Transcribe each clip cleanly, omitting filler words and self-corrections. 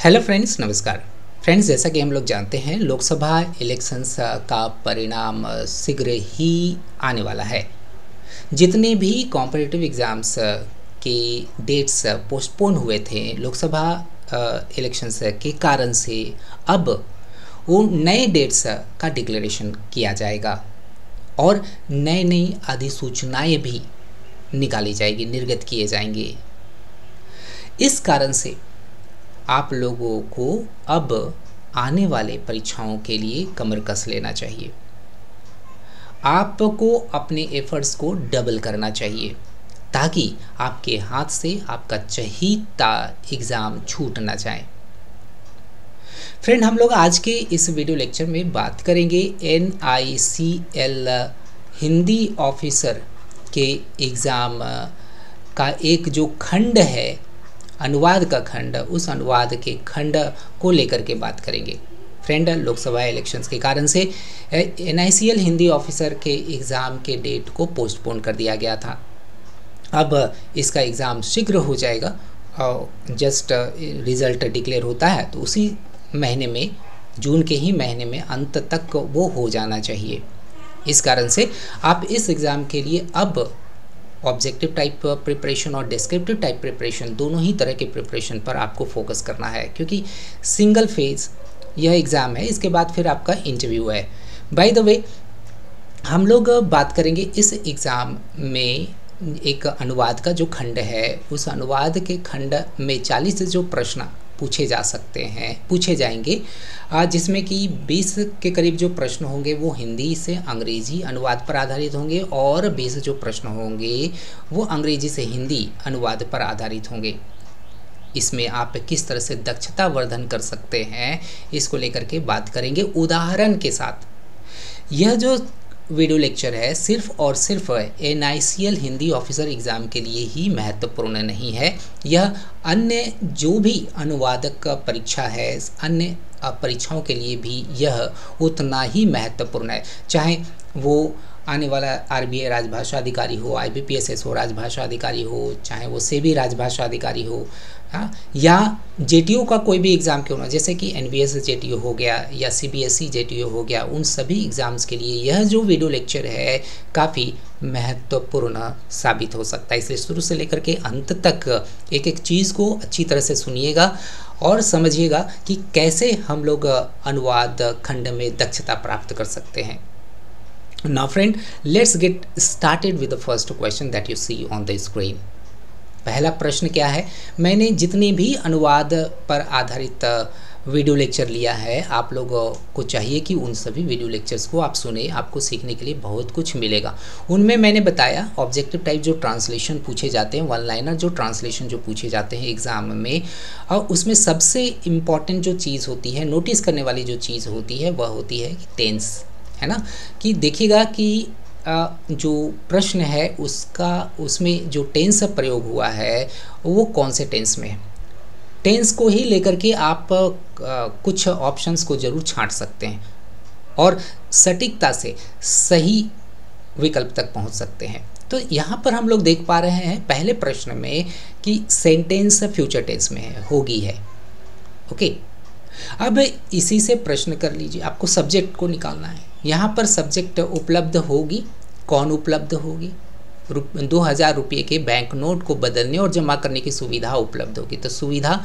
Hello friends, नमस्कार friends. जैसा कि हम लोग जानते हैं, लोकसभा इलेक्शंस का परिणाम शीघ्र ही आने वाला है। जितने भी कॉम्पिटिटिव एग्ज़ाम्स के डेट्स पोस्टपोन हुए थे लोकसभा इलेक्शंस के कारण से, अब वो नए डेट्स का डिक्लेरेशन किया जाएगा और नई नई अधिसूचनाएं भी निकाली जाएगी, निर्गत किए जाएंगे। इस कारण से आप लोगों को अब आने वाले परीक्षाओं के लिए कमर कस लेना चाहिए। आपको अपने एफर्ट्स को डबल करना चाहिए ताकि आपके हाथ से आपका चहीता एग्ज़ाम छूट ना जाए। फ्रेंड, हम लोग आज के इस वीडियो लेक्चर में बात करेंगे NICL हिंदी ऑफिसर के एग्ज़ाम का एक जो खंड है, अनुवाद का खंड, उस अनुवाद के खंड को लेकर के बात करेंगे। फ्रेंड, लोकसभा इलेक्शंस के कारण से NICL हिंदी ऑफिसर के एग्ज़ाम के डेट को पोस्टपोन कर दिया गया था। अब इसका एग्ज़ाम शीघ्र हो जाएगा और जस्ट रिज़ल्ट डिक्लेयर होता है तो उसी महीने में, जून के ही महीने में अंत तक वो हो जाना चाहिए। इस कारण से आप इस एग्ज़ाम के लिए अब ऑब्जेक्टिव टाइप प्रिपरेशन और डिस्क्रिप्टिव टाइप प्रिपरेशन, दोनों ही तरह के प्रिपरेशन पर आपको फोकस करना है, क्योंकि सिंगल फेज़ यह एग्ज़ाम है। इसके बाद फिर आपका इंटरव्यू है। बाय द वे, हम लोग बात करेंगे इस एग्ज़ाम में एक अनुवाद का जो खंड है, उस अनुवाद के खंड में 40 जो प्रश्न पूछे जाएंगे, जिसमें कि 20 के करीब जो प्रश्न होंगे वो हिंदी से अंग्रेजी अनुवाद पर आधारित होंगे और 20 जो प्रश्न होंगे वो अंग्रेजी से हिंदी अनुवाद पर आधारित होंगे। इसमें आप किस तरह से दक्षता वर्धन कर सकते हैं, इसको लेकर के बात करेंगे उदाहरण के साथ। यह जो वीडियो लेक्चर है सिर्फ और सिर्फ NICL हिंदी ऑफिसर एग्ज़ाम के लिए ही महत्वपूर्ण नहीं है। यह अन्य जो भी अनुवादक परीक्षा है, अन्य परीक्षाओं के लिए भी यह उतना ही महत्वपूर्ण है। चाहे वो आने वाला RBI राजभाषा अधिकारी हो, IBPS हो राजभाषा अधिकारी हो, चाहे वो सेबी राजभाषा अधिकारी हो, हाँ, या JTO का कोई भी एग्ज़ाम क्यों ना, जैसे कि NVS JTO हो गया या CBSE JTO हो गया, उन सभी एग्ज़ाम्स के लिए यह जो वीडियो लेक्चर है काफ़ी महत्वपूर्ण साबित हो सकता है। इसलिए शुरू से लेकर के अंत तक एक एक चीज़ को अच्छी तरह से सुनिएगा और समझिएगा कि कैसे हम लोग अनुवाद खंड में दक्षता प्राप्त कर सकते हैं। Now friend, let's get started with the first question that you see on the screen. पहला प्रश्न क्या है? मैंने जितने भी अनुवाद पर आधारित वीडियो लेक्चर लिया है, आप लोगों को चाहिए कि उन सभी वीडियो लेक्चर्स को आप सुने, आपको सीखने के लिए बहुत कुछ मिलेगा। उनमें मैंने बताया ऑब्जेक्टिव टाइप जो ट्रांसलेशन पूछे जाते हैं, वन लाइनर जो ट्रांसलेशन जो पूछे जाते हैं एग्ज़ाम में, और उसमें सबसे इम्पॉर्टेंट जो चीज़ होती है, नोटिस करने वाली जो चीज़ होती है, वह होती है टेंस, है ना। कि देखिएगा कि जो प्रश्न है उसमें जो टेंस प्रयोग हुआ है वो कौन से टेंस में है। टेंस को ही लेकर के आप कुछ ऑप्शंस को ज़रूर छांट सकते हैं और सटीकता से सही विकल्प तक पहुंच सकते हैं। तो यहाँ पर हम लोग देख पा रहे हैं पहले प्रश्न में कि सेंटेंस फ्यूचर टेंस में है, होगी है। ओके, अब इसी से प्रश्न कर लीजिए, आपको सब्जेक्ट को निकालना है। यहाँ पर सब्जेक्ट उपलब्ध होगी, कौन उपलब्ध होगी? 2000 रुपये के बैंक नोट को बदलने और जमा करने की सुविधा उपलब्ध होगी। तो सुविधा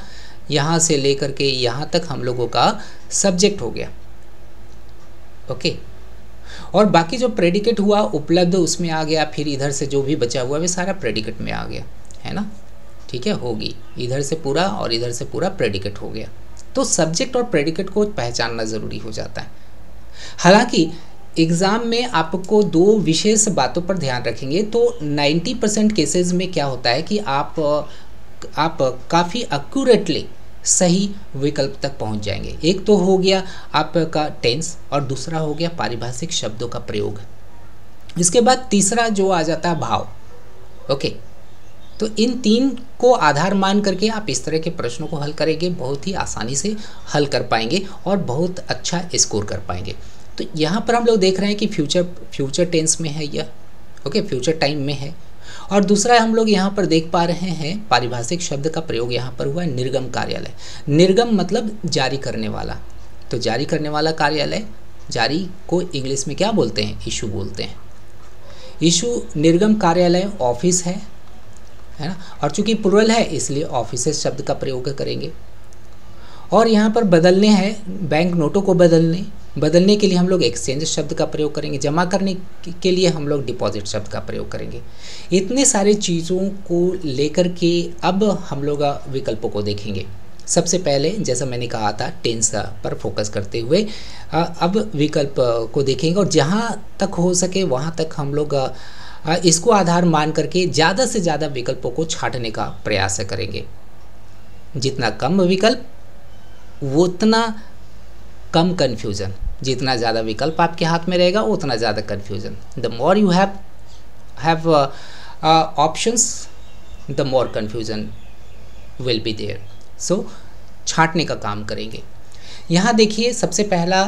यहाँ से लेकर के यहाँ तक हम लोगों का सब्जेक्ट हो गया। ओके, और बाकी जो प्रेडिकेट हुआ उपलब्ध उसमें आ गया, फिर इधर से जो भी बचा हुआ वे सारा प्रेडिकेट में आ गया, है ना। ठीक है, होगी इधर से पूरा और इधर से पूरा प्रेडिकेट हो गया। तो सब्जेक्ट और प्रेडिकेट को पहचानना ज़रूरी हो जाता है। हालांकि एग्ज़ाम में आपको दो विशेष बातों पर ध्यान रखेंगे तो 90% केसेस में क्या होता है कि आप काफ़ी एक्यूरेटली सही विकल्प तक पहुंच जाएंगे। एक तो हो गया आपका टेंस और दूसरा हो गया पारिभाषिक शब्दों का प्रयोग। इसके बाद तीसरा जो आ जाता है भाव। ओके, तो इन तीन को आधार मान करके आप इस तरह के प्रश्नों को हल करेंगे, बहुत ही आसानी से हल कर पाएंगे और बहुत अच्छा स्कोर कर पाएंगे। तो यहाँ पर हम लोग देख रहे हैं कि फ्यूचर टेंस में है यह। ओके, फ्यूचर टाइम में है और दूसरा हम लोग यहाँ पर देख पा रहे हैं पारिभाषिक शब्द का प्रयोग यहाँ पर हुआ है निर्गम कार्यालय। निर्गम मतलब जारी करने वाला, तो जारी करने वाला कार्यालय, जारी को इंग्लिश में क्या बोलते हैं, इशू बोलते हैं। इशू निर्गम कार्यालय ऑफिस है ना, और चूंकि प्लुरल है इसलिए ऑफिसेस शब्द का प्रयोग करेंगे। और यहाँ पर बदलने हैं, बैंक नोटों को बदलने के लिए हम लोग एक्सचेंज शब्द का प्रयोग करेंगे। जमा करने के लिए हम लोग डिपॉजिट शब्द का प्रयोग करेंगे। इतने सारे चीज़ों को लेकर के अब हम लोग विकल्पों को देखेंगे। सबसे पहले जैसा मैंने कहा था टेंस पर फोकस करते हुए अब विकल्प को देखेंगे, और जहाँ तक हो सके वहाँ तक हम लोग इसको आधार मान करके ज़्यादा से ज़्यादा विकल्पों को छांटने का प्रयास करेंगे। जितना कम विकल्प उतना कम कन्फ्यूज़न, जितना ज़्यादा विकल्प आपके हाथ में रहेगा उतना ज़्यादा confusion. The more you have options the more confusion will be there. So छांटने का काम करेंगे। यहाँ देखिए सबसे पहला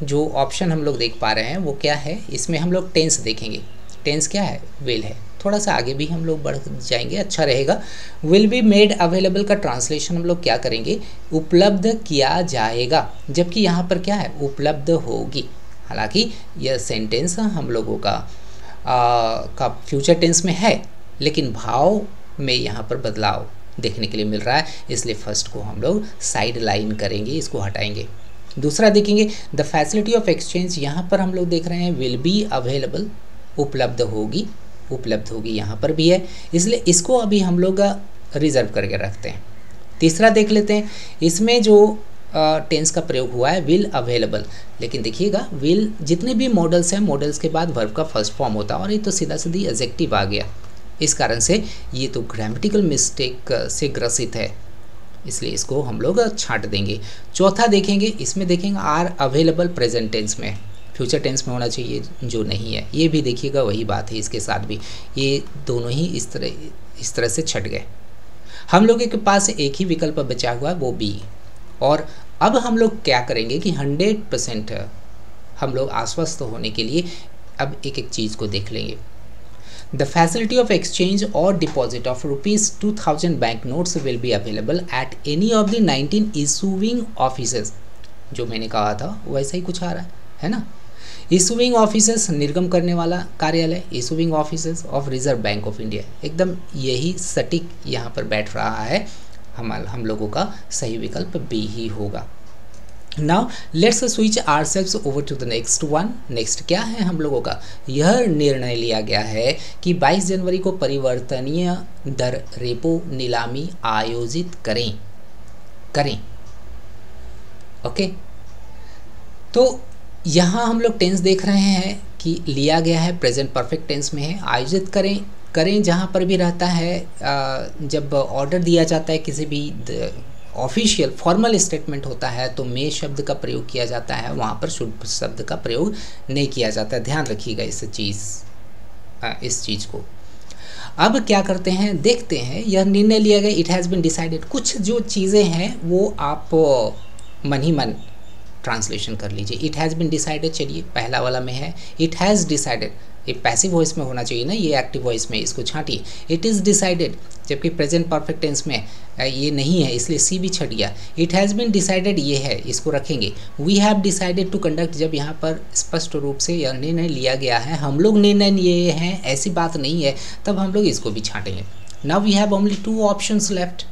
जो ऑप्शन हम लोग देख पा रहे हैं वो क्या है, इसमें हम लोग टेंस देखेंगे। टेंस क्या है, विल है। थोड़ा सा आगे भी हम लोग बढ़ जाएंगे, अच्छा रहेगा। विल बी मेड अवेलेबल का ट्रांसलेशन हम लोग क्या करेंगे, उपलब्ध किया जाएगा, जबकि यहाँ पर क्या है, उपलब्ध होगी। हालांकि यह सेंटेंस हम लोगों का फ्यूचर टेंस में है, लेकिन भाव में यहाँ पर बदलाव देखने के लिए मिल रहा है, इसलिए फर्स्ट को हम लोग साइड लाइन करेंगे, इसको हटाएंगे। दूसरा देखेंगे द फैसिलिटी ऑफ एक्सचेंज, यहाँ पर हम लोग देख रहे हैं विल बी अवेलेबल, उपलब्ध होगी यहाँ पर भी है, इसलिए इसको अभी हम लोग रिजर्व करके रखते हैं। तीसरा देख लेते हैं, इसमें जो टेंस का प्रयोग हुआ है विल अवेलेबल, लेकिन देखिएगा विल जितने भी मॉडल्स हैं, मॉडल्स के बाद वर्ब का फर्स्ट फॉर्म होता है, और ये तो सीधा सीधी एडजेक्टिव आ गया। इस कारण से ये तो ग्रामेटिकल मिस्टेक से ग्रसित है, इसलिए इसको हम लोग छांट देंगे। चौथा देखेंगे, इसमें देखेंगे आर अवेलेबल प्रेजेंट टेंस में, फ्यूचर टेंस में होना चाहिए जो नहीं है, ये भी देखिएगा वही बात है, इसके साथ भी ये दोनों ही इस तरह से छट गए। हम लोगों के पास एक ही विकल्प बचा हुआ है वो बी, और अब हम लोग क्या करेंगे कि 100% हम लोग आश्वस्त होने के लिए अब एक एक चीज़ को देख लेंगे। The facility of exchange or deposit of ₹2000 bank notes will be available at any of the 19 issuing offices। जो मैंने कहा था वैसा ही कुछ आ रहा है ना। इशूइंग ऑफिसेस निर्गम करने वाला कार्यालय, issuing offices of reserve bank of India, एकदम यही सटीक यहाँ पर बैठ रहा है। हम लोगों का सही विकल्प बी ही होगा। Now let's switch ourselves over to the next one. Next क्या है हम लोगों का, यह निर्णय लिया गया है कि 22 जनवरी को परिवर्तनीय दर रेपो नीलामी आयोजित करें। ओके, तो यहाँ हम लोग टेंस देख रहे हैं कि लिया गया है, प्रेजेंट परफेक्ट टेंस में है। आयोजित करें जहाँ पर भी रहता है, जब ऑर्डर दिया जाता है, किसी भी ऑफिशियल फॉर्मल स्टेटमेंट होता है तो मे शब्द का प्रयोग किया जाता है, वहाँ पर शुड शब्द का प्रयोग नहीं किया जाता है। ध्यान रखिएगा इस चीज़ को। अब क्या करते हैं, देखते हैं। यह निर्णय लिया गया, इट हैज़ बीन डिसाइडेड। कुछ जो चीज़ें हैं वो आप मन ही मन ट्रांसलेशन कर लीजिए। इट हैज़ बीन डिसाइडेड, चलिए पहला वाला में है इट हैज़ डिसाइडेड, ये पैसिव वॉइस में होना चाहिए ना, ये एक्टिव वॉइस में, इसको छांटिए। इट इज़ डिसाइडेड, जबकि प्रेजेंट परफेक्ट टेंस में ये नहीं है, इसलिए सी भी छट गया। इट हैज़ बीन डिसाइडेड ये है, इसको रखेंगे। We have decided to conduct, जब यहाँ पर स्पष्ट रूप से यह निर्णय लिया गया है, हम लोग निर्णय लिए हैं, ऐसी बात नहीं है, तब हम लोग इसको भी छांटेंगे। Now we have only 2 options left.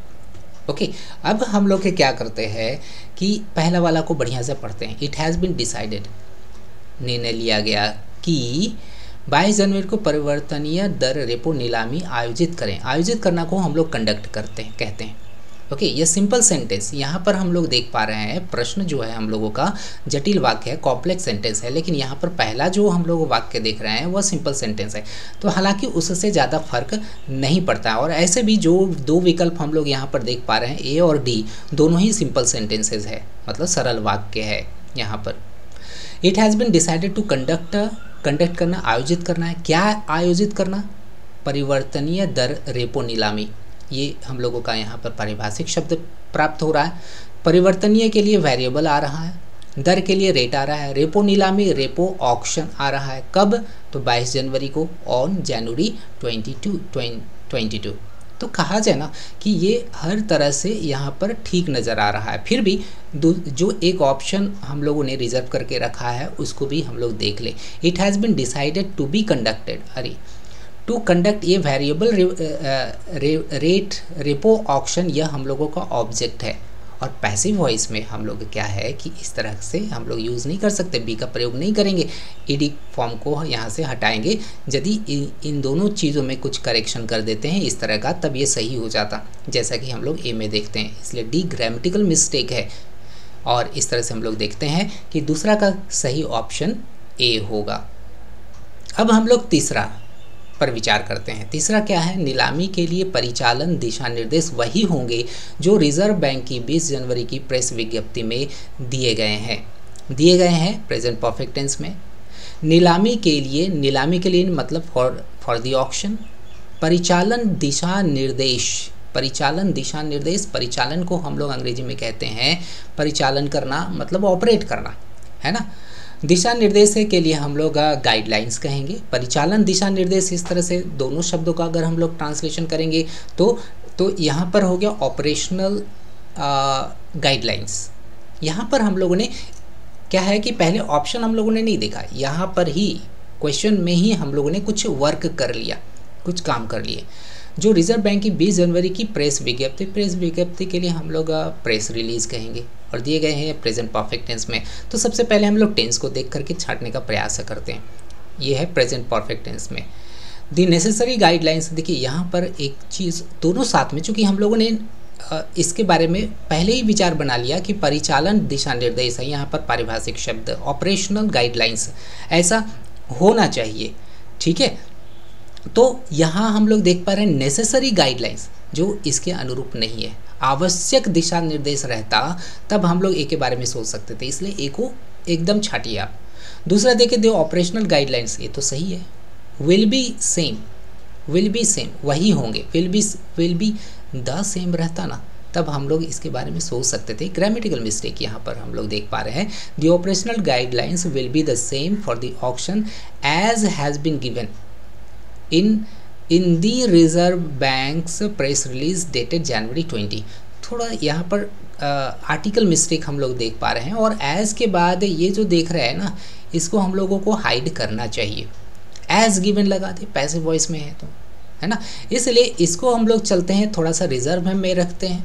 Okay, अब हम लोग क्या करते हैं कि पहला वाला को बढ़िया से पढ़ते हैं। इट हैज़ बीन डिसाइडेड, निर्णय लिया गया कि 22 जनवरी को परिवर्तनीय दर रेपो नीलामी आयोजित करें। आयोजित करना को हम लोग कंडक्ट कहते हैं। ओके, ये सिंपल सेंटेंस यहाँ पर हम लोग देख पा रहे हैं। प्रश्न जो है हम लोगों का जटिल वाक्य है, कॉम्प्लेक्स सेंटेंस है, लेकिन यहाँ पर पहला जो हम लोग वाक्य देख रहे हैं वह सिंपल सेंटेंस है, तो हालांकि उससे ज़्यादा फर्क नहीं पड़ता है। और ऐसे भी जो 2 विकल्प हम लोग यहाँ पर देख पा रहे हैं, ए और डी, दोनों ही सिंपल सेंटेंसेज है, मतलब सरल वाक्य है। यहाँ पर it has been decided to conduct करना, आयोजित करना है। क्या आयोजित करना, परिवर्तनीय दर रेपो नीलामी, ये हम लोगों का यहाँ पर पारिभाषिक शब्द प्राप्त हो रहा है। परिवर्तनीय के लिए वेरिएबल आ रहा है, दर के लिए रेट आ रहा है, रेपो नीलामी रेपो ऑक्शन आ रहा है। कब, तो 22 जनवरी को ऑन जनवरी 22। तो कहा जाए ना कि ये हर तरह से यहाँ पर ठीक नज़र आ रहा है। फिर भी जो एक ऑप्शन हम लोगों ने रिजर्व करके रखा है उसको भी हम लोग देख ले। It has been decided to be conducted, अरे टू कंडक्ट ये वेरिएबल रेट रेपो ऑक्शन, यह हम लोगों का ऑब्जेक्ट है। और पैसिव वॉइस में हम लोग क्या है कि इस तरह से हम लोग यूज़ नहीं कर सकते, बी का प्रयोग नहीं करेंगे, ईडी फॉर्म को यहाँ से हटाएंगे। यदि इन दोनों चीज़ों में कुछ करेक्शन कर देते हैं इस तरह का, तब ये सही हो जाता, जैसा कि हम लोग ए में देखते हैं। इसलिए डी ग्रामेटिकल मिस्टेक है और इस तरह से हम लोग देखते हैं कि दूसरा का सही ऑप्शन ए होगा। अब हम लोग तीसरा पर विचार करते हैं। तीसरा क्या है, नीलामी के लिए परिचालन दिशा निर्देश वही होंगे जो रिजर्व बैंक की 20 जनवरी की प्रेस विज्ञप्ति में दिए गए हैं प्रेजेंट परफेक्ट टेंस में। नीलामी के लिए मतलब फॉर द ऑक्शन। परिचालन दिशा निर्देश, परिचालन को हम लोग अंग्रेजी में कहते हैं परिचालन करना, मतलब ऑपरेट करना, है ना। दिशा निर्देश के लिए हम लोग गाइडलाइंस कहेंगे। परिचालन दिशा निर्देश, इस तरह से दोनों शब्दों का अगर हम लोग ट्रांसलेशन करेंगे तो यहाँ पर हो गया ऑपरेशनल गाइडलाइंस। यहाँ पर हम लोगों ने क्या है कि पहले ऑप्शन हम लोगों ने नहीं देखा, यहाँ पर ही क्वेश्चन में ही हम लोगों ने कुछ वर्क कर लिया, कुछ काम कर लिए। जो रिजर्व बैंक की 20 जनवरी की प्रेस विज्ञप्ति के लिए हम लोग प्रेस रिलीज़ कहेंगे और दिए गए हैं प्रेजेंट परफेक्ट टेंस में। तो सबसे पहले हम लोग टेंस को देख करके छांटने का प्रयास करते हैं। ये है प्रेजेंट परफेक्ट टेंस में दी नेसेसरी गाइडलाइंस। देखिए यहाँ पर एक चीज़ दोनों साथ में, चूँकि हम लोगों ने इसके बारे में पहले ही विचार बना लिया कि परिचालन दिशा निर्देश है, यहाँ पर पारिभाषिक शब्द ऑपरेशनल गाइडलाइंस ऐसा होना चाहिए, ठीक है। तो यहाँ हम लोग देख पा रहे हैं नेसेसरी गाइडलाइंस जो इसके अनुरूप नहीं है। आवश्यक दिशा निर्देश रहता तब हम लोग ए के बारे में सोच सकते थे, इसलिए ए को एकदम छाटिए आप। दूसरा देखिए दो ऑपरेशनल गाइडलाइंस, ये तो सही है। विल बी सेम वही होंगे, विल बी द सेम रहता ना, तब हम लोग इसके बारे में सोच सकते थे। ग्रामेटिकल मिस्टेक यहाँ पर हम लोग देख पा रहे हैं। The operational guidelines will be the same for the auction as has been given in the reserve banks press release dated January 20। थोड़ा यहाँ पर आर्टिकल मिस्टेक हम लोग देख पा रहे हैं, और एज के बाद ये जो देख रहे हैं ना, इसको हम लोगों को हाइड करना चाहिए। एज गिवन लगा दे, पैसिव वॉइस में है तो, है ना, इसलिए इसको हम लोग चलते हैं थोड़ा सा रिजर्व में रखते हैं,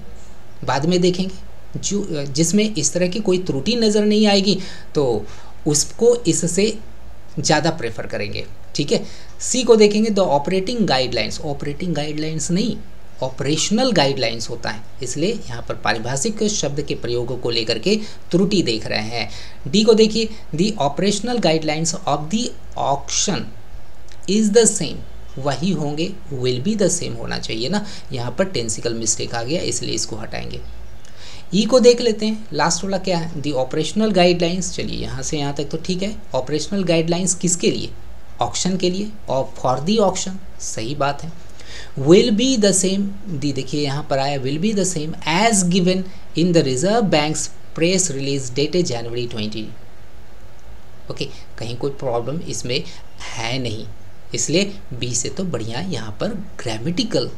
बाद में देखेंगे जो जिसमें इस तरह की कोई त्रुटि नज़र नहीं आएगी तो उसको इससे ज़्यादा प्रेफर करेंगे, ठीक है। सी को देखेंगे द ऑपरेटिंग गाइडलाइंस नहीं, ऑपरेशनल गाइडलाइंस होता है, इसलिए यहाँ पर पारिभाषिक शब्द के प्रयोग को लेकर के त्रुटि देख रहे हैं। डी को देखिए the operational guidelines of the auction is the same, वही होंगे, विल बी द सेम होना चाहिए ना, यहाँ पर टेंसिकल मिस्टेक आ गया, इसलिए इसको हटाएंगे। ई को देख लेते हैं, लास्ट वाला क्या है, दी ऑपरेशनल गाइडलाइंस। चलिए यहाँ से यहाँ तक तो ठीक है। ऑपरेशनल गाइडलाइंस किसके लिए, ऑक्शन के लिए, और फॉर दी ऑक्शन, सही बात है। Will be the same, the देखिए यहाँ पर आया will be the same as given in the Reserve banks press release dated January 20। Okay, कहीं कोई प्रॉब्लम इसमें है नहीं, इसलिए बी से तो बढ़िया यहाँ पर ग्रामेटिकल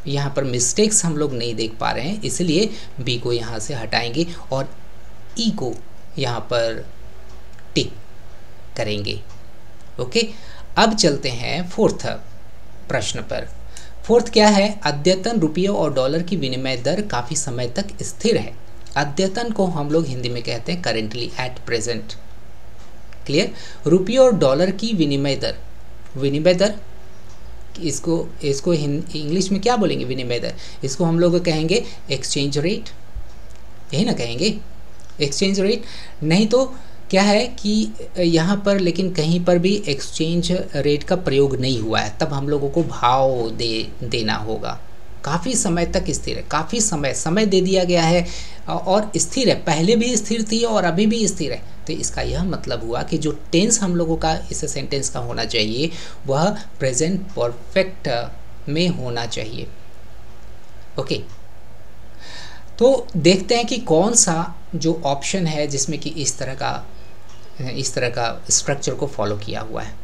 यहाँ पर मिस्टेक्स हम लोग नहीं देख पा रहे हैं, इसलिए बी को यहाँ से हटाएंगे और ई को यहाँ पर टिक करेंगे। ओके, अब चलते हैं फोर्थ प्रश्न पर। फोर्थ क्या है, अद्यतन रुपये और डॉलर की विनिमय दर काफ़ी समय तक स्थिर है। अद्यतन को हम लोग हिंदी में कहते हैं करेंटली, एट प्रेजेंट, क्लियर। रुपये और डॉलर की विनिमय दर इसको इंग्लिश में क्या बोलेंगे, विनिमय दर, इसको हम लोग कहेंगे एक्सचेंज रेट, यही ना कहेंगे, एक्सचेंज रेट। नहीं तो क्या है कि यहाँ पर लेकिन कहीं पर भी एक्सचेंज रेट का प्रयोग नहीं हुआ है, तब हम लोगों को भाव देना होगा। काफ़ी समय तक स्थिर है, काफ़ी समय दे दिया गया है और स्थिर है, पहले भी स्थिर थी और अभी भी स्थिर है। तो इसका यह मतलब हुआ कि जो टेंस हम लोगों का इस सेंटेंस का होना चाहिए वह प्रेजेंट परफेक्ट में होना चाहिए। ओके, तो देखते हैं कि कौन सा जो ऑप्शन है जिसमें कि इस तरह का स्ट्रक्चर को फॉलो किया हुआ है।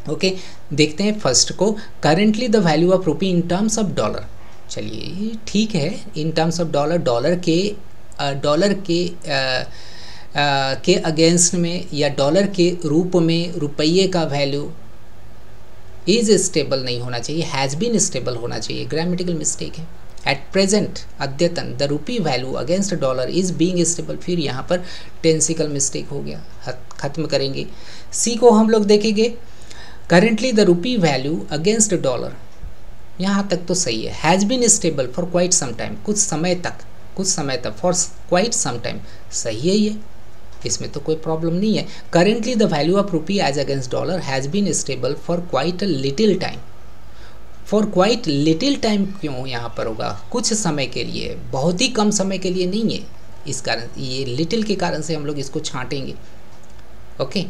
ओके, देखते हैं फर्स्ट को, currently the value of rupee in terms of dollar. चलिए ठीक है, in terms of dollar, dollar के अगेंस्ट में या डॉलर के रूप में रुपये का वैल्यू इज स्टेबल नहीं होना चाहिए, हैज़ बीन स्टेबल होना चाहिए, ग्रामेटिकल मिस्टेक है। एट प्रेजेंट, अद्यतन, the rupee value against dollar is being stable, फिर यहाँ पर टेंसिकल मिस्टेक हो गया, खत्म करेंगे। सी को हम लोग देखेंगे, currently the rupee value against dollar, यहाँ तक तो सही है। Has been stable for quite some time, कुछ समय तक, फॉर क्वाइट सम टाइम, सही है ये, इसमें तो कोई प्रॉब्लम नहीं है। Currently the value of rupee as against dollar has been stable for quite little time, for quite little time क्यों यहाँ पर होगा, कुछ समय के लिए, बहुत ही कम समय के लिए नहीं है, इस कारण, ये लिटिल के कारण से हम लोग इसको छांटेंगे। ओके,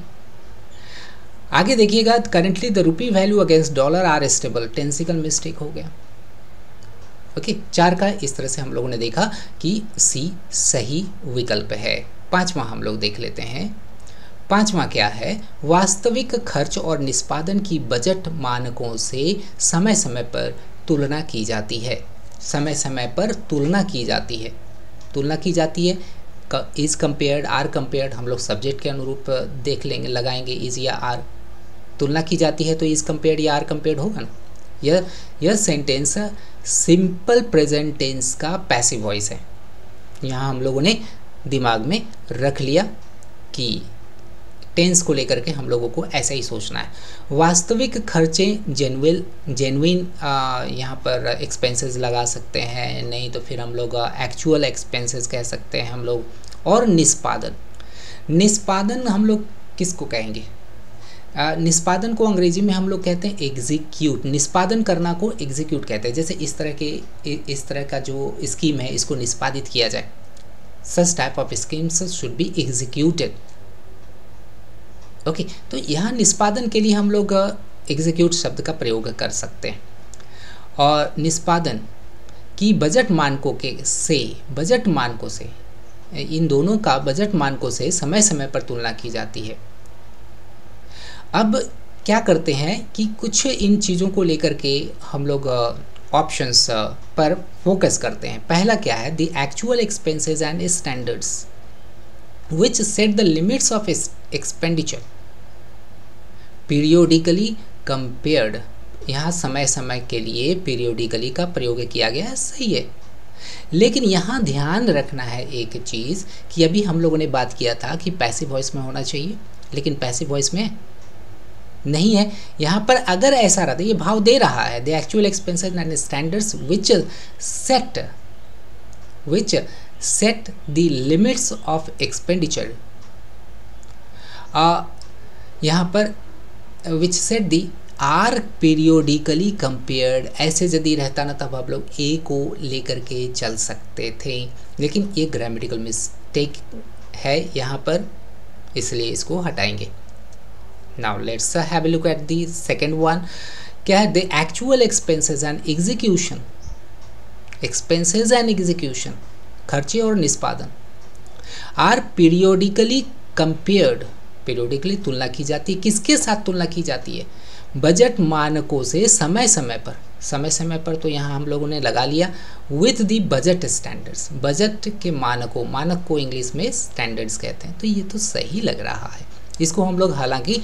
आगे देखिएगा, currently the rupee value against dollar are stable, technical mistake हो गया। ओके, 4 का इस तरह से हम लोगों ने देखा कि सी सही विकल्प है। 5वां हम लोग देख लेते हैं। 5वां क्या है, वास्तविक खर्च और निष्पादन की बजट मानकों से समय समय पर तुलना की जाती है, समय समय पर तुलना की जाती है, तुलना की जाती है, इज कंपेयर्ड, आर कंपेयर्ड, हम लोग सब्जेक्ट के अनुरूप देख लेंगे, लगाएंगे इज या आर, तुलना की जाती है तो इज कंपेयर्ड या आर कंपेयर्ड होगा ना। यह सेंटेंस सिंपल प्रेजेंट टेंस का पैसिव वॉइस है, यहाँ हम लोगों ने दिमाग में रख लिया कि टेंस को लेकर के हम लोगों को ऐसा ही सोचना है। वास्तविक खर्चे जेन्युइन यहाँ पर एक्सपेंसेस लगा सकते हैं, नहीं तो फिर हम लोग एक्चुअल एक्सपेंसेस कह सकते हैं हम लोग। और निष्पादन हम लोग किसको कहेंगे, निष्पादन को अंग्रेजी में हम लोग कहते हैं एग्जीक्यूट, निष्पादन करना को एग्जीक्यूट कहते हैं। जैसे इस तरह का जो स्कीम है इसको निष्पादित किया जाए, such type of schemes should be executed. Okay, तो यहाँ निष्पादन के लिए हम लोग एग्जीक्यूट शब्द का प्रयोग कर सकते हैं। और निष्पादन की बजट मानकों से इन दोनों का बजट मानकों से समय समय पर तुलना की जाती है। अब क्या करते हैं कि कुछ इन चीज़ों को लेकर के हम लोग ऑप्शंस पर फोकस करते हैं। पहला क्या है, the actual expenses and standards which set the limits of expenditure periodically compared, यहाँ समय समय के लिए पीरियोडिकली का प्रयोग किया गया है, सही है। लेकिन यहाँ ध्यान रखना है एक चीज़ कि अभी हम लोगों ने बात किया था कि पैसिव वॉइस में होना चाहिए, लेकिन पैसिव वॉइस में नहीं है। यहाँ पर अगर ऐसा रहता, ये भाव दे रहा है, the actual expenses and standards which set the limits of expenditure, यहाँ पर which set the are periodically compared, ऐसे यदि रहता ना तब आप लोग ए को लेकर के चल सकते थे, लेकिन ये ग्रामेटिकल मिस्टेक है यहाँ पर, इसलिए इसको हटाएंगे। Now let's have a look at the second one. क्या है, the actual expenses and execution, expenses and execution, खर्चे और निष्पादन, आर पीरियोडिकली कंपेयर्ड, पीरियोडिकली तुलना की जाती है, किसके साथ तुलना की जाती है, बजट मानकों से समय समय पर तो यहाँ हम लोगों ने लगा लिया, with the budget standards, budget के मानक को इंग्लिश में स्टैंडर्ड्स कहते हैं, तो ये तो सही लग रहा है, इसको हम लोग हालांकि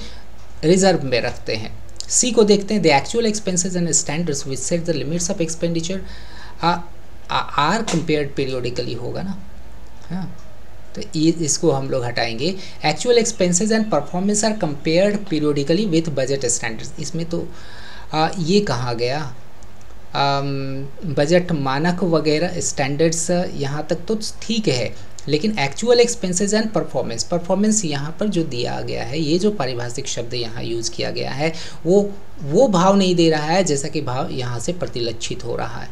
रिजर्व में रखते हैं। सी को देखते हैं, the actual expenses and standards which set the limits of expenditure are compared periodically होगा ना, हाँ, तो इसको हम लोग हटाएंगे। Actual expenses and performance are compared periodically with budget standards, इसमें तो ये कहा गया बजट मानक वगैरह स्टैंडर्ड्स, यहाँ तक तो ठीक है, लेकिन एक्चुअल एक्सपेंसेस एंड परफॉर्मेंस यहाँ पर जो दिया गया है, ये जो पारिभाषिक शब्द यहाँ यूज़ किया गया है वो भाव नहीं दे रहा है जैसा कि भाव यहाँ से प्रतिलक्षित हो रहा है।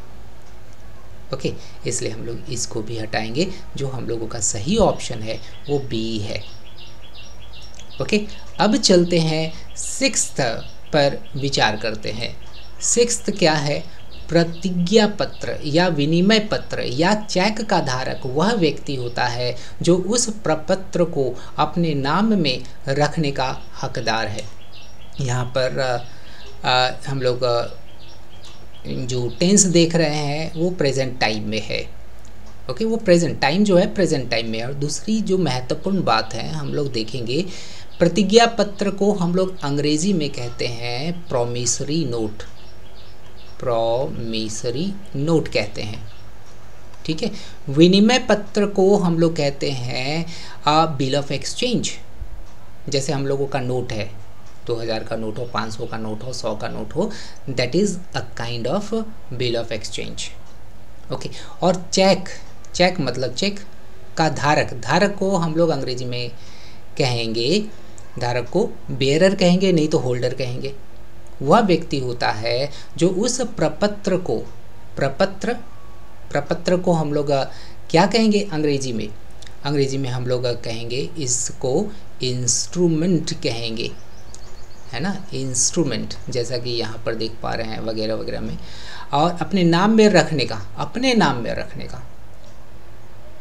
ओके, इसलिए हम लोग इसको भी हटाएंगे, जो हम लोगों का सही ऑप्शन है वो बी है। ओके, अब चलते हैं 6th पर विचार करते हैं। 6th क्या है, प्रतिज्ञा पत्र या विनिमय पत्र या चेक का धारक वह व्यक्ति होता है जो उस प्रपत्र को अपने नाम में रखने का हकदार है। यहाँ पर हम लोग जो टेंस देख रहे हैं वो प्रेजेंट टाइम में है। ओके, वो प्रेजेंट टाइम जो है प्रेजेंट टाइम में है। और दूसरी जो महत्वपूर्ण बात है हम लोग देखेंगे, प्रतिज्ञा पत्र को हम लोग अंग्रेजी में कहते हैं प्रॉमिसरी नोट, प्रॉमिसरी नोट कहते हैं। ठीक है, विनिमय पत्र को हम लोग कहते हैं बिल ऑफ एक्सचेंज। जैसे हम लोगों का नोट है, 2000 का नोट हो, 500 का नोट हो, 100 का नोट हो, that is a kind of bill of exchange. Okay, और चेक, चेक मतलब चेक का धारक, धारक को हम लोग अंग्रेजी में कहेंगे, धारक को बेयरर कहेंगे, नहीं तो होल्डर कहेंगे। वह व्यक्ति होता है जो उस प्रपत्र को, प्रपत्र को हम लोग क्या कहेंगे अंग्रेजी में? अंग्रेजी में हम लोग कहेंगे इसको इंस्ट्रूमेंट कहेंगे, है ना, इंस्ट्रूमेंट, जैसा कि यहाँ पर देख पा रहे हैं वगैरह वगैरह में। और अपने नाम में रखने का, अपने नाम में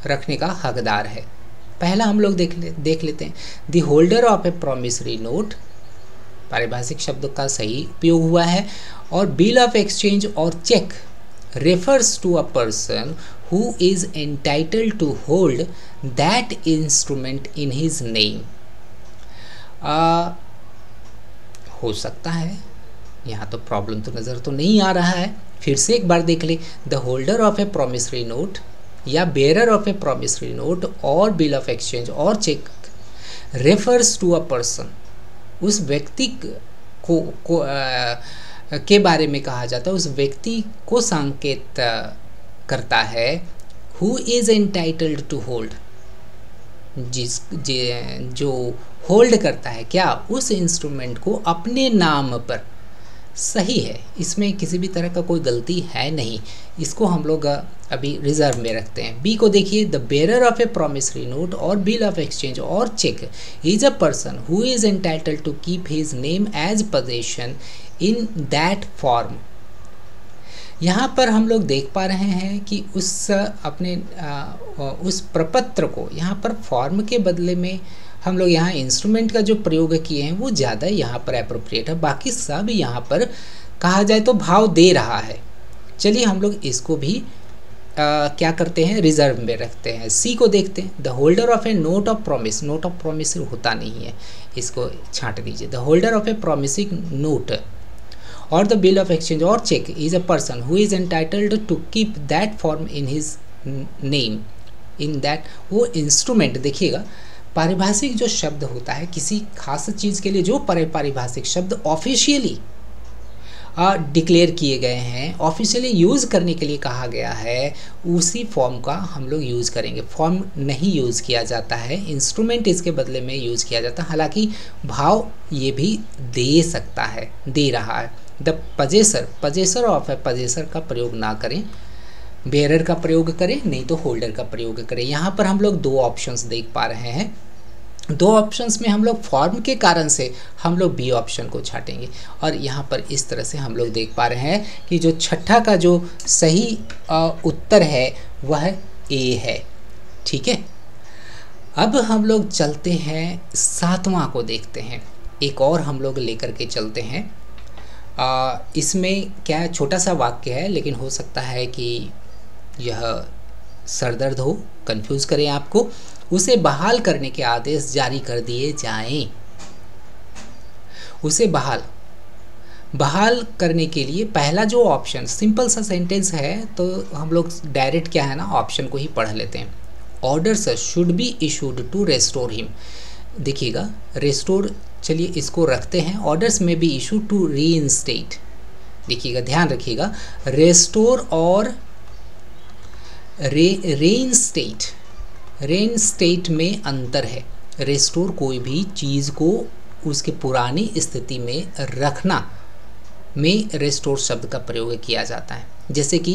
रखने का हकदार है। पहला हम लोग देख लेते हैं, the holder of a promissory note, पारिभाषिक शब्द का सही उपयोग हुआ है। और बिल ऑफ एक्सचेंज और cheque refers to a person who is entitled to hold that instrument in his name. हो सकता है, यहाँ तो प्रॉब्लम तो नज़र तो नहीं आ रहा है, फिर से एक बार देख ले, the holder of a promissory note या bearer of a promissory note और बिल ऑफ एक्सचेंज और cheque refers to a person, उस व्यक्ति को के बारे में कहा जाता है, उस व्यक्ति को संकेत करता है, who is entitled to hold, जो होल्ड करता है क्या, उस इंस्ट्रूमेंट को अपने नाम पर। सही है, इसमें किसी भी तरह का कोई गलती है नहीं, इसको हम लोग अभी रिजर्व में रखते हैं। बी को देखिए, the bearer of a promissory note और बिल ऑफ एक्सचेंज और cheque is a person who is entitled to keep his name as possession in that form. यहाँ पर हम लोग देख पा रहे हैं कि उस अपने उस प्रपत्र को, यहाँ पर फॉर्म के बदले में हम लोग यहाँ इंस्ट्रूमेंट का जो प्रयोग किए हैं वो ज़्यादा यहाँ पर एप्रोप्रिएट है, बाकी सब यहाँ पर कहा जाए तो भाव दे रहा है। चलिए हम लोग इसको भी क्या करते हैं, रिजर्व में रखते हैं। सी को देखते हैं, the holder of a note of promise, note of promise होता नहीं है, इसको छांट दीजिए। The holder of a promising note और द बिल ऑफ एक्सचेंज और cheque is a person who is entitled to keep that form in his name in that. वो instrument, देखिएगा पारिभाषिक जो शब्द होता है किसी खास चीज़ के लिए, जो पारिभाषिक शब्द ऑफिशियली डिक्लेयर किए गए हैं, ऑफिशियली यूज़ करने के लिए कहा गया है, उसी फॉर्म का हम लोग यूज़ करेंगे। फॉर्म नहीं यूज़ किया जाता है, इंस्ट्रूमेंट इसके बदले में यूज़ किया जाता है। हालांकि भाव ये भी दे सकता है, दे रहा है। द पजेसर, पजेसर ऑफ है, पजेसर का प्रयोग ना करें, बेयरर का प्रयोग करें, नहीं तो होल्डर का प्रयोग करें। यहाँ पर हम लोग दो ऑप्शंस देख पा रहे हैं, दो ऑप्शंस में हम लोग फॉर्म के कारण से हम लोग बी ऑप्शन को छाटेंगे। और यहाँ पर इस तरह से हम लोग देख पा रहे हैं कि जो छठा का जो सही उत्तर है वह ए है। ठीक है, अब हम लोग चलते हैं सातवां को देखते हैं, एक और हम लोग लेकर के चलते हैं। इसमें क्या है, छोटा सा वाक्य है, लेकिन हो सकता है कि यह सरदर्द हो, कंफ्यूज करें आपको। उसे बहाल करने के आदेश जारी कर दिए जाएं। उसे बहाल करने के लिए पहला जो ऑप्शन, सिंपल सा सेंटेंस है, तो हम लोग डायरेक्ट क्या है ना, ऑप्शन को ही पढ़ लेते हैं। Orders should be issued to restore him. देखिएगा, रेस्टोर, चलिए इसको रखते हैं, ऑर्डर्स में बी इशू टू रीइंस्टेट। देखिएगा, ध्यान रखिएगा, रेस्टोर और रेइंस्टेट में अंतर है। रेस्टोर कोई भी चीज़ को उसके पुरानी स्थिति में रखना में रेस्टोर शब्द का प्रयोग किया जाता है। जैसे कि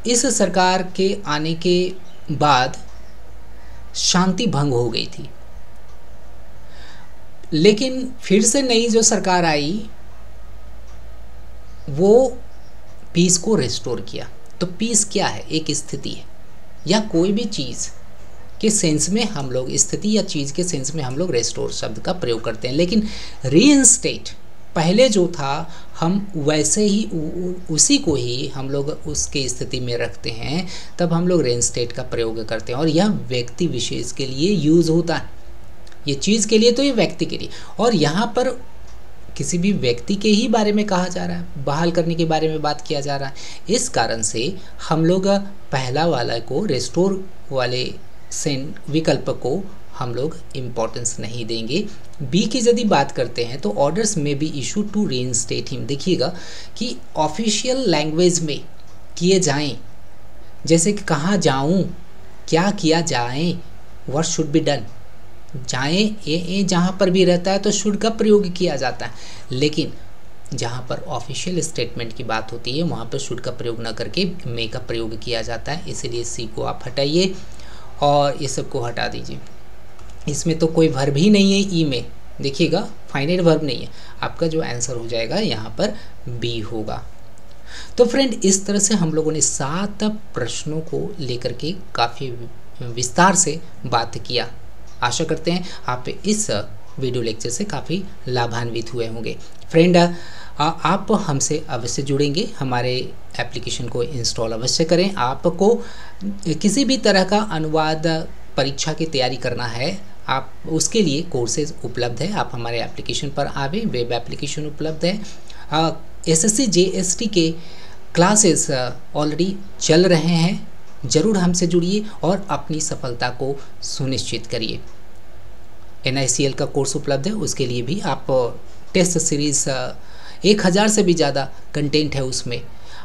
इस सरकार के आने के बाद शांति भंग हो गई थी, लेकिन फिर से नई जो सरकार आई वो पीस को रेस्टोर किया। तो पीस क्या है, एक स्थिति है या कोई भी चीज़ के सेंस में हम लोग, स्थिति या चीज़ के सेंस में हम लोग रेस्टोर शब्द का प्रयोग करते हैं। लेकिन रीइंस्टेट पहले जो था हम वैसे ही उसी को ही हम लोग उसके स्थिति में रखते हैं, तब हम लोग रीइंस्टेट का प्रयोग करते हैं। और यह व्यक्ति विशेष के लिए यूज़ होता है, ये चीज़ के लिए तो ये व्यक्ति के लिए। और यहाँ पर किसी भी व्यक्ति के ही बारे में कहा जा रहा है, बहाल करने के बारे में बात किया जा रहा है। इस कारण से हम लोग पहला वाला को, रेस्टोर वाले विकल्प को हम लोग इम्पोर्टेंस नहीं देंगे। बी की यदि बात करते हैं तो ऑर्डर्स में be issue to reinstate him. देखिएगा कि ऑफिशियल लैंग्वेज में किए जाएं, जैसे कि कहाँ जाऊं, क्या किया जाए, व्हाट शुड बी डन। जाएं ए जहाँ पर भी रहता है तो शुड का प्रयोग किया जाता है, लेकिन जहाँ पर ऑफिशियल स्टेटमेंट की बात होती है वहाँ पर शुड का प्रयोग न करके मे का प्रयोग किया जाता है। इसीलिए सी को आप हटाइए और ये सब को हटा दीजिए। इसमें तो कोई वर्ब ही नहीं है, ई में देखिएगा फाइनाइट वर्ब नहीं है। आपका जो आंसर हो जाएगा यहाँ पर बी होगा। तो फ्रेंड, इस तरह से हम लोगों ने 7 प्रश्नों को लेकर के काफ़ी विस्तार से बात किया। आशा करते हैं आप इस वीडियो लेक्चर से काफ़ी लाभान्वित हुए होंगे। फ्रेंड, आप हमसे अवश्य जुड़ेंगे, हमारे एप्लीकेशन को इंस्टॉल अवश्य करें। आपको किसी भी तरह का अनुवाद परीक्षा की तैयारी करना है, आप उसके लिए कोर्सेज उपलब्ध है। आप हमारे एप्लीकेशन पर आवे, वेब एप्लीकेशन उपलब्ध है। SSC JST के क्लासेस ऑलरेडी चल रहे हैं, ज़रूर हमसे जुड़िए और अपनी सफलता को सुनिश्चित करिए। NICL का कोर्स उपलब्ध है, उसके लिए भी आप टेस्ट सीरीज़ 1000 से भी ज़्यादा कंटेंट है उसमें,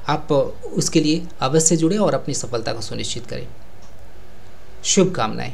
आप उसके लिए अवश्य जुड़े और अपनी सफलता को सुनिश्चित करें। शुभकामनाएं।